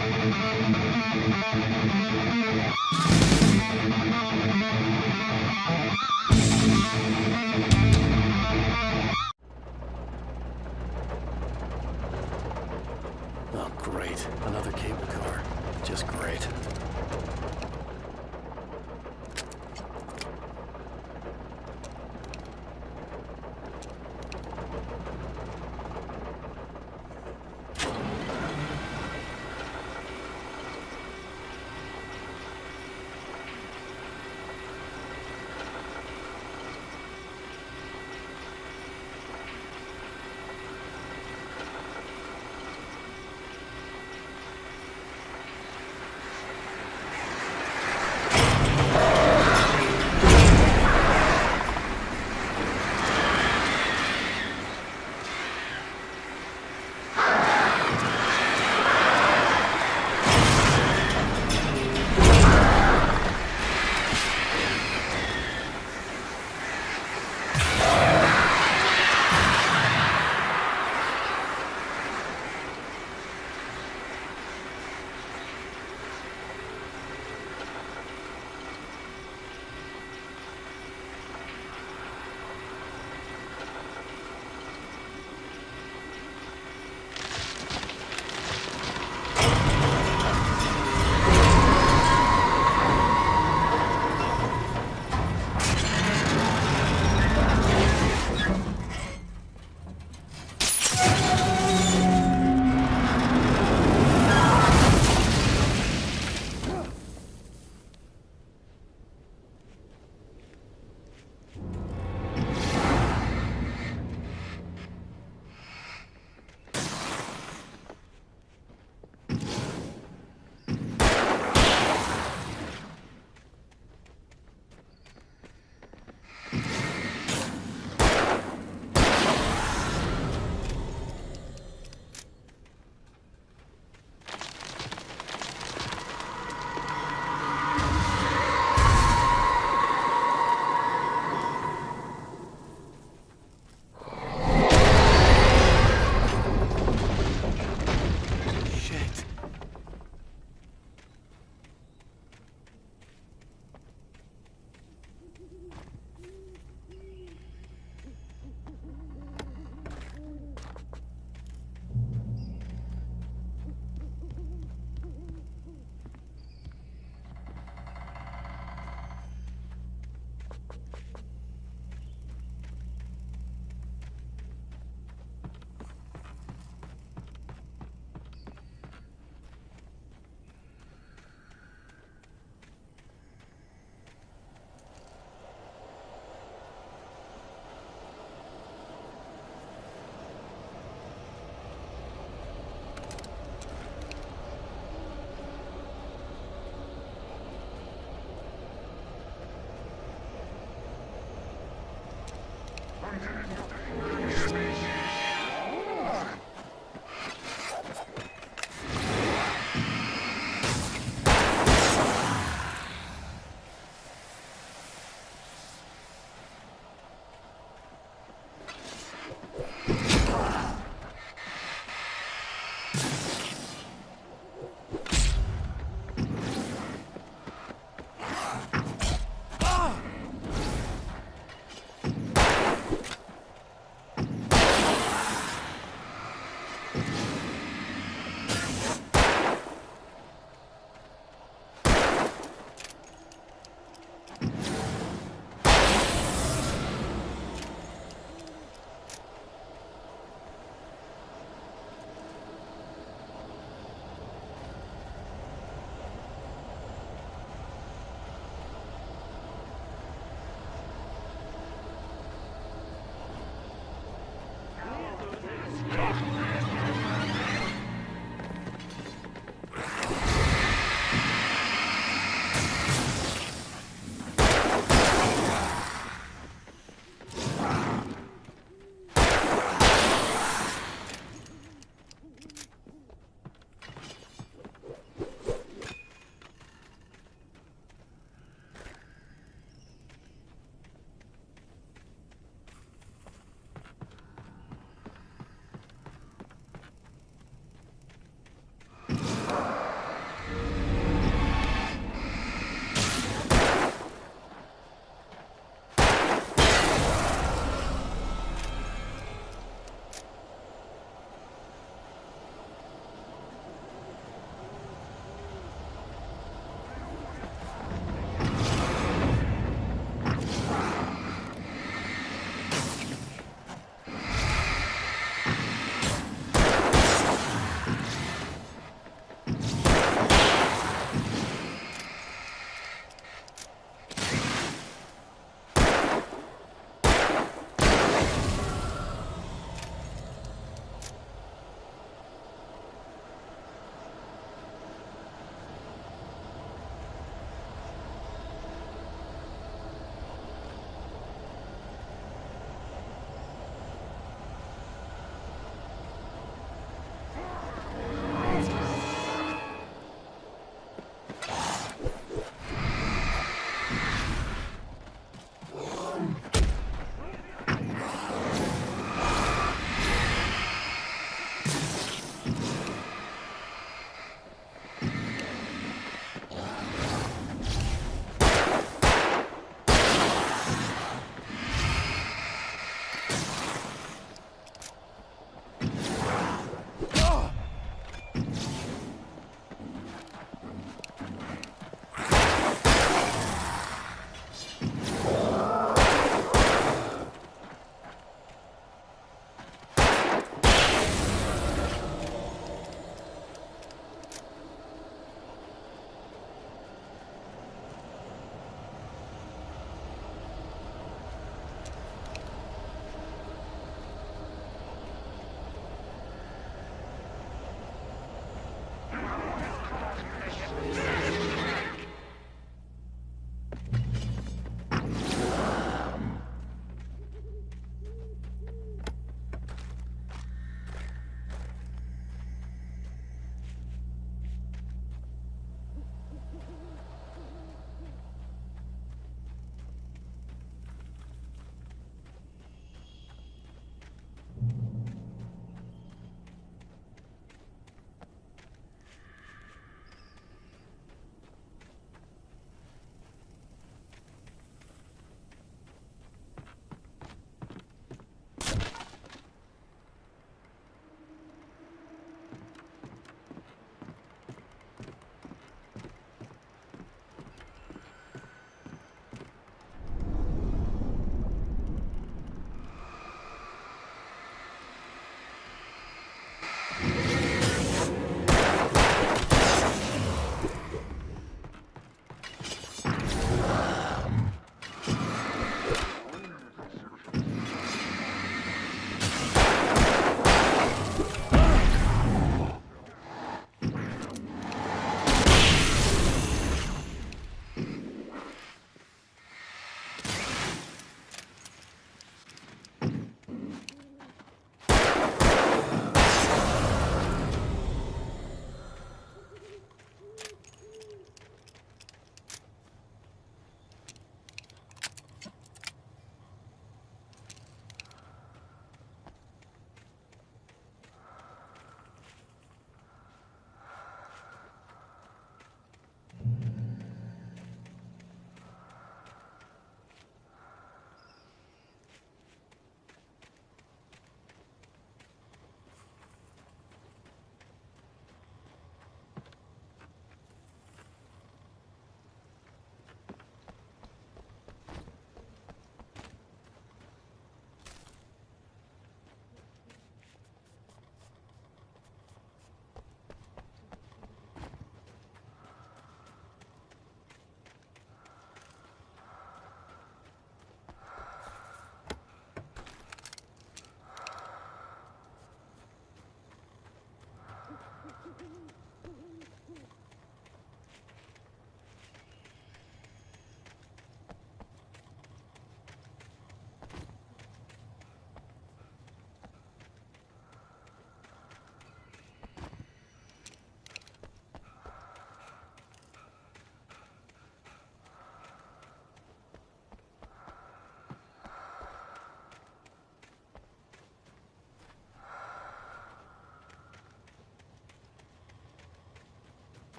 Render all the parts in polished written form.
Oh, great. Another cable car. Just great.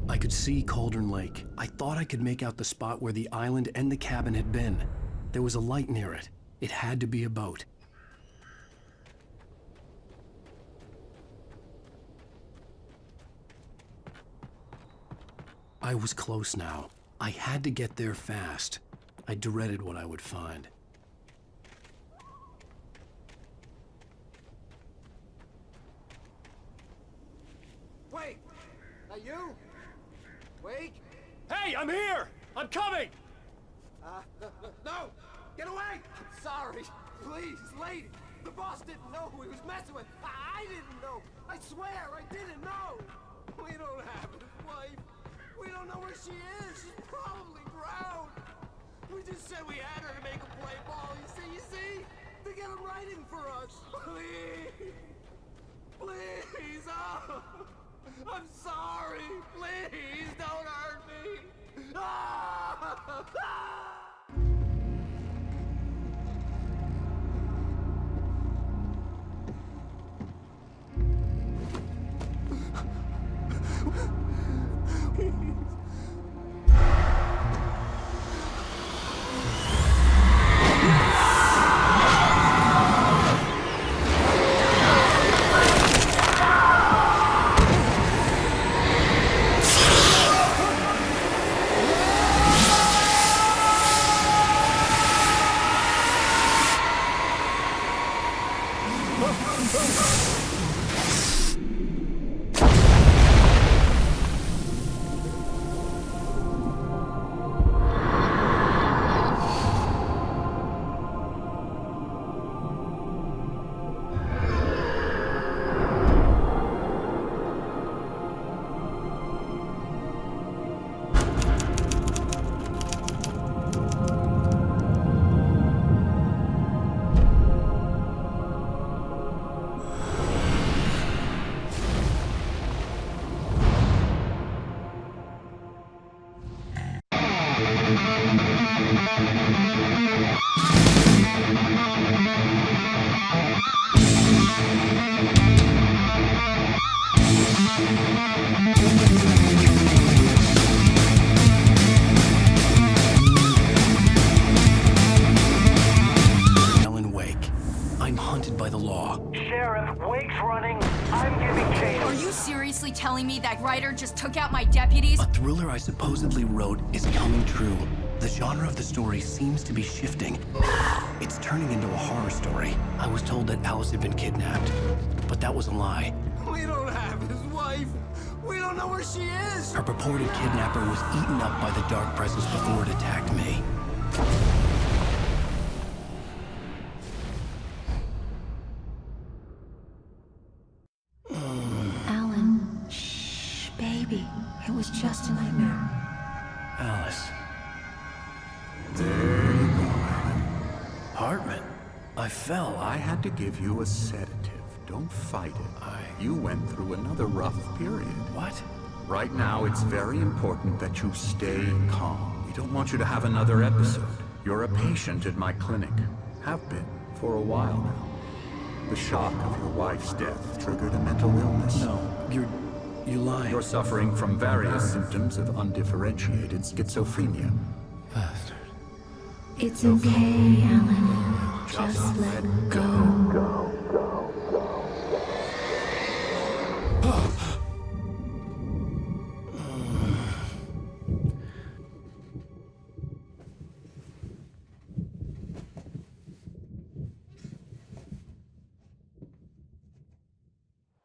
I could see Cauldron Lake. I thought I could make out the spot where the island and the cabin had been. There was a light near it. It had to be a boat. I was close now. I had to get there fast. I dreaded what I would find. Wait! Are you? Wait! Hey, I'm here! I'm coming! No! Get away! I'm sorry. Please, lady. The boss didn't know who he was messing with. I didn't know. I swear, I didn't know. We don't have his wife. We don't know where she is. She's probably drowned. We just said we had her to make him play ball. You see? To get him writing for us. Please. Please. Oh. I'm sorry. Please don't hurt me. Ah! Alan Wake. I'm hunted by the law. Sheriff, Wake's running. I'm giving chase. Are you seriously telling me that writer just took out my deputies? A thriller I supposedly wrote is coming true. The genre of the story seems to be shifting. It's turning into a horror story. I was told that Alice had been kidnapped, but that was a lie. We don't have his wife. We don't know where she is. Her purported kidnapper was eaten up by the dark presence before it attacked me. Alan, shh, baby. It was just a nightmare. Alice. There you go, Alan. Hartman. I fell. I had to give you a sedative. Don't fight it. You went through another rough period. What? Right now, it's very important that you stay calm. We don't want you to have another episode. You're a patient at my clinic. Have been for a while now. The shock of your wife's death triggered a mental illness. No, you lied. You're suffering from various symptoms of undifferentiated schizophrenia. Bastard. It's okay, Alan. Just let go.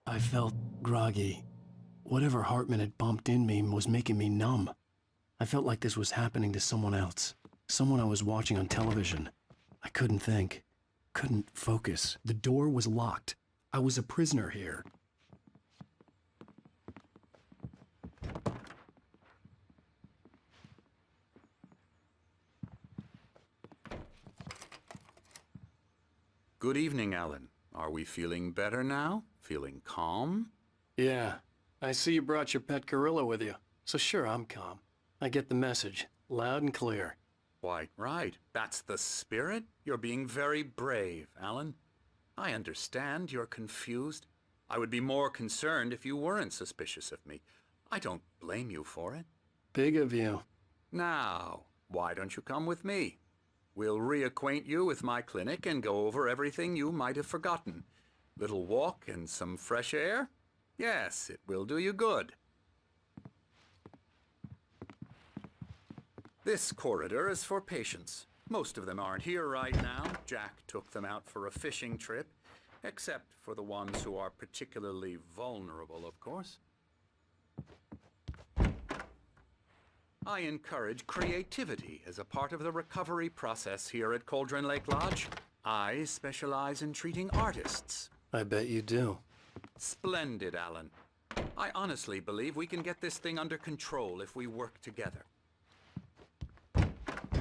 I felt groggy. Whatever Hartman had bumped in me was making me numb. I felt like this was happening to someone else. Someone I was watching on television. I couldn't think. Couldn't focus. The door was locked. I was a prisoner here. Good evening, Alan. Are we feeling better now? Feeling calm? Yeah. I see you brought your pet gorilla with you. So sure, I'm calm. I get the message. Loud and clear. Quite right. That's the spirit. You're being very brave, Alan. I understand you're confused. I would be more concerned if you weren't suspicious of me. I don't blame you for it. Big of you. Now, why don't you come with me? We'll reacquaint you with my clinic and go over everything you might have forgotten. Little walk and some fresh air? Yes, it will do you good. This corridor is for patients. Most of them aren't here right now. Jack took them out for a fishing trip, except for the ones who are particularly vulnerable, of course. I encourage creativity as a part of the recovery process here at Cauldron Lake Lodge. I specialize in treating artists. I bet you do. Splendid, Alan. I honestly believe we can get this thing under control if we work together.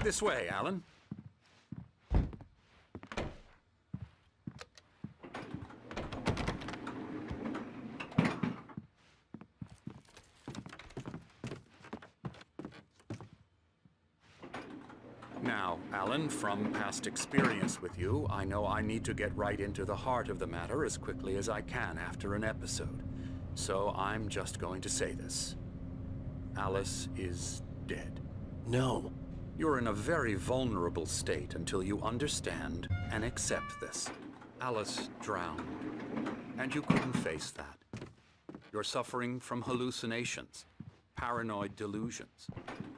This way, Alan. Now, Alan, from past experience with you, I know I need to get right into the heart of the matter as quickly as I can after an episode. So I'm just going to say this. Alice is dead. No. You're in a very vulnerable state until you understand and accept this. Alice drowned, and you couldn't face that. You're suffering from hallucinations, paranoid delusions,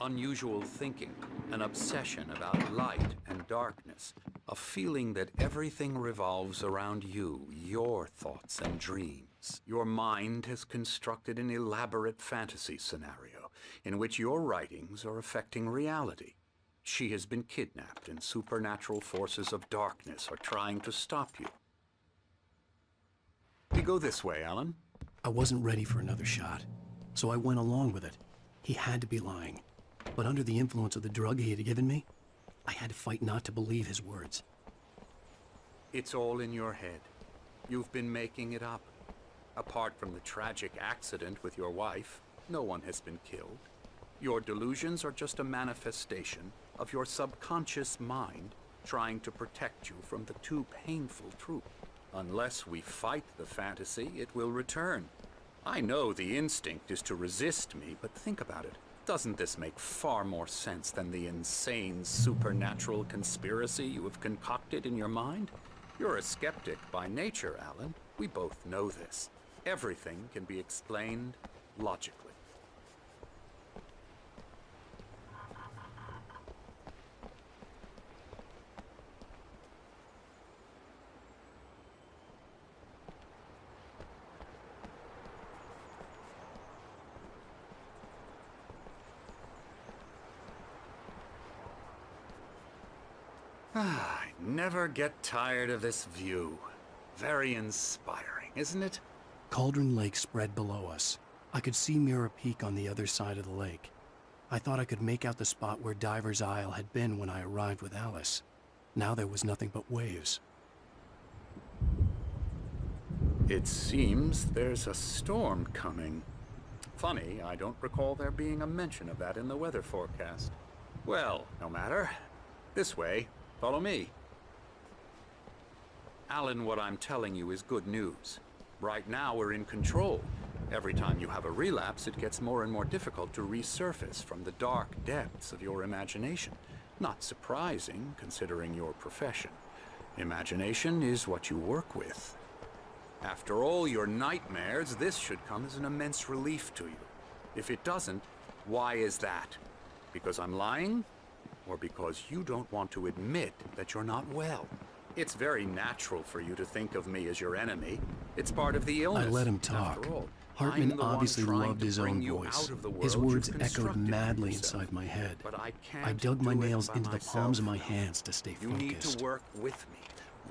unusual thinking, an obsession about light and darkness, a feeling that everything revolves around you, your thoughts and dreams. Your mind has constructed an elaborate fantasy scenario in which your writings are affecting reality. She has been kidnapped, and supernatural forces of darkness are trying to stop you. We go this way, Alan. I wasn't ready for another shot, so I went along with it. He had to be lying. But under the influence of the drug he had given me, I had to fight not to believe his words. It's all in your head. You've been making it up. Apart from the tragic accident with your wife, no one has been killed. Your delusions are just a manifestation of your subconscious mind trying to protect you from the too painful truth. Unless we fight the fantasy, it will return. I know the instinct is to resist me, but think about it. Doesn't this make far more sense than the insane supernatural conspiracy you have concocted in your mind? You're a skeptic by nature, Alan. We both know this. Everything can be explained logically. I never get tired of this view. Very inspiring, isn't it? Cauldron Lake spread below us. I could see Mirror Peak on the other side of the lake. I thought I could make out the spot where Diver's Isle had been when I arrived with Alice. Now there was nothing but waves. It seems there's a storm coming. Funny, I don't recall there being a mention of that in the weather forecast. Well, no matter. This way. Follow me. Alan, what I'm telling you is good news. Right now, we're in control. Every time you have a relapse, it gets more and more difficult to resurface from the dark depths of your imagination. Not surprising, considering your profession. Imagination is what you work with. After all your nightmares, this should come as an immense relief to you. If it doesn't, why is that? Because I'm lying? Or because you don't want to admit that you're not well? It's very natural for you to think of me as your enemy. It's part of the illness. I let him talk. After all, Hartman I'm the one obviously trying loved to his bring own you voice. out of the His world words you've echoed constructed for madly yourself. inside my head. But I can't I dug my do it nails by into the myself palms of my now. hands to stay You focused. need to work with me.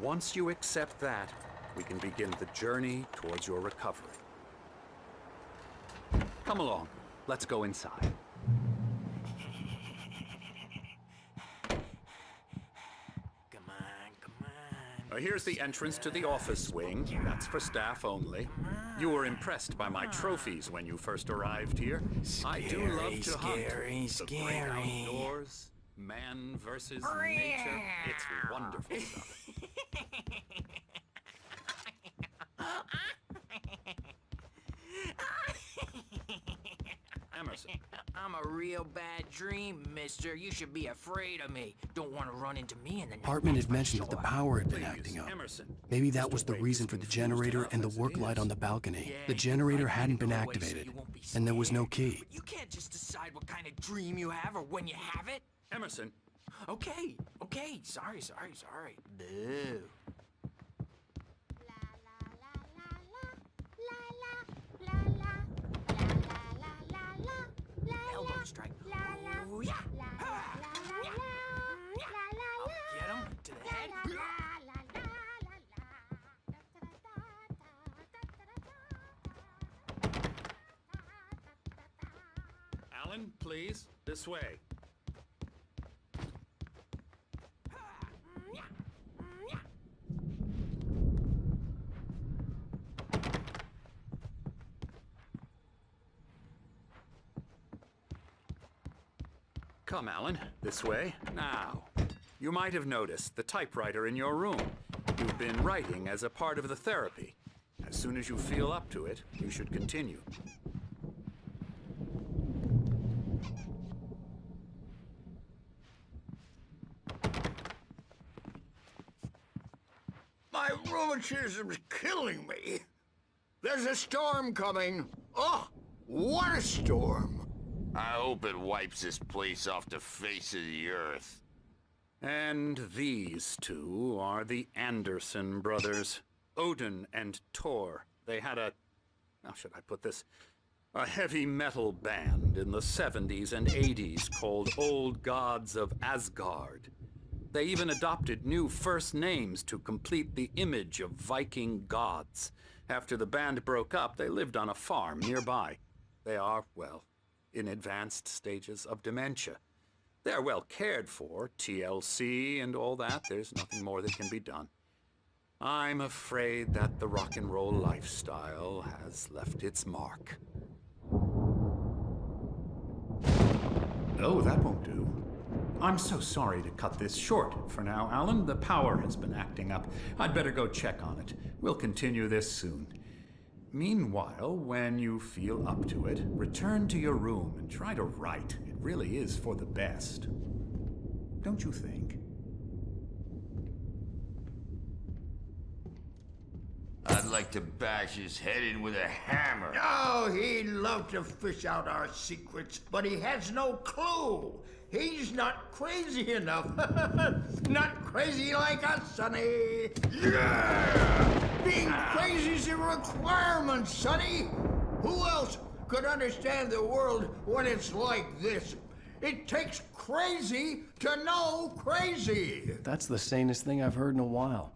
Once you accept that, we can begin the journey towards your recovery. Come along. Let's go inside. Here's the entrance to the office wing. That's for staff only. You were impressed by my trophies when you first arrived here. I do love to hunt. The great outdoors, man versus nature. It's wonderful stuff. Emerson. I'm a real bad dream, mister. You should be afraid of me. Don't want to run into me in the night. Hartman had mentioned that the power had been Please, acting up. Emerson. Maybe that Mr. was the Wake reason is for the confused generator enough and the as it work light is. on the balcony. Yeah, The you generator might hadn't need to been go away so activated. you won't be and there was no key. You can't just decide what kind of dream you have or when you have it. Emerson, Okay. Sorry. Boo. Elbow strike. Ooh, yeah. Ha! Yeah. I'll get him to the head. Alan, please, this way. Come, Alan, this way. Now, you might have noticed the typewriter in your room. You've been writing as a part of the therapy. As soon as you feel up to it, you should continue. My rheumatism's killing me. There's a storm coming. Oh, what a storm. I hope it wipes this place off the face of the earth. And these two are the Anderson brothers, Odin and Tor. They had how should I put this? A heavy metal band in the 70s and 80s called Old Gods of Asgard. They even adopted new first names to complete the image of Viking gods. After the band broke up, they lived on a farm nearby. They are, well, in advanced stages of dementia. They're well cared for, TLC and all that. There's nothing more that can be done. I'm afraid that the rock and roll lifestyle has left its mark. Oh, that won't do. I'm so sorry to cut this short for now, Alan. The power has been acting up. I'd better go check on it. We'll continue this soon. Meanwhile, when you feel up to it, return to your room and try to write. It really is for the best. Don't you think? I'd like to bash his head in with a hammer. Oh, he'd love to fish out our secrets, but he has no clue. He's not crazy enough. Not crazy like us, Sonny. Yeah! Being crazy's a requirement, Sonny. Who else could understand the world when it's like this? It takes crazy to know crazy. That's the sanest thing I've heard in a while.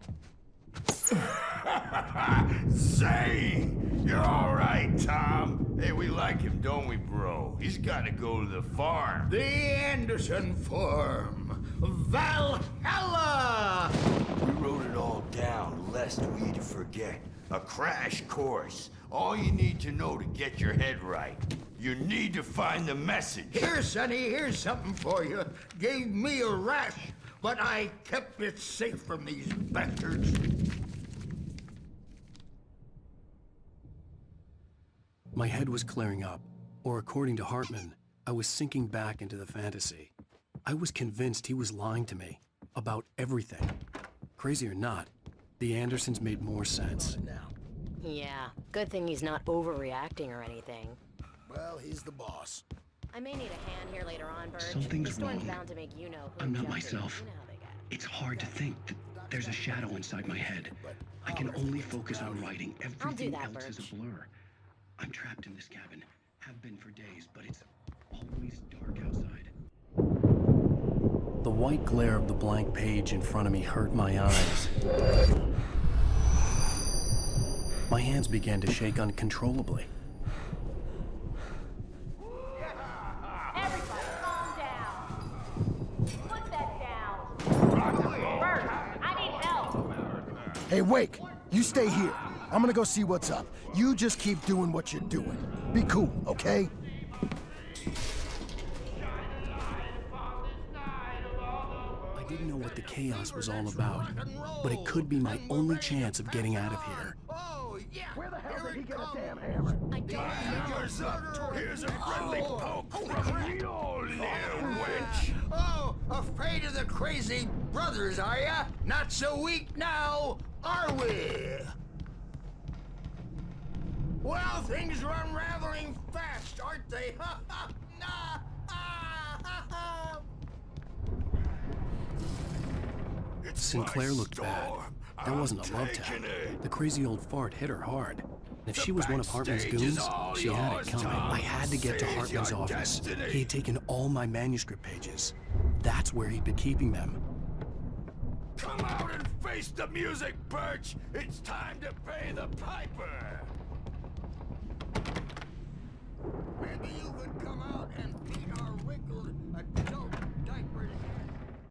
Say, you're all right, Tom. Hey, we like him, don't we, bro? He's got to go to the farm. The Anderson farm. Valhalla! We wrote it all down, lest we'd forget. A crash course. All you need to know to get your head right. You need to find the message. Here, Sonny, here's something for you. Gave me a rash, but I kept it safe from these bastards. My head was clearing up, or according to Hartman, I was sinking back into the fantasy. I was convinced he was lying to me about everything. Crazy or not, the Andersons made more sense. Yeah, good thing he's not overreacting or anything. Well, he's the boss. I may need a hand here later on, Birch. Something's the storm's wrong. bound to make you know who I'm not jumped in. myself. You know how they get. It's hard to think that there's a shadow inside my head. I can only focus on writing. Everything that, else is Birch. a blur. I'm trapped in this cabin. Have been for days, but it's always dark outside. The white glare of the blank page in front of me hurt my eyes. My hands began to shake uncontrollably. Everybody, calm down. Put that down. Birch, I need help. Hey, Wake, you stay here. I'm gonna go see what's up. You just keep doing what you're doing. Be cool, okay? I didn't know what the chaos was all about, but it could be my only chance of getting out of here. Oh, yeah. Where the hell did he get a damn hammer? I don't know. Here's a friendly poke from you, little wench. Oh, afraid of the crazy brothers, are ya? Not so weak now, are we? Well, things are unraveling fast, aren't they? Sinclair looked bad. That wasn't a love tap. The crazy old fart hit her hard. And if she was one of Hartman's goons, she had it coming. I had to get to Hartman's office. He had taken all my manuscript pages. That's where he'd been keeping them. Come out and face the music, Birch! It's time to pay the piper!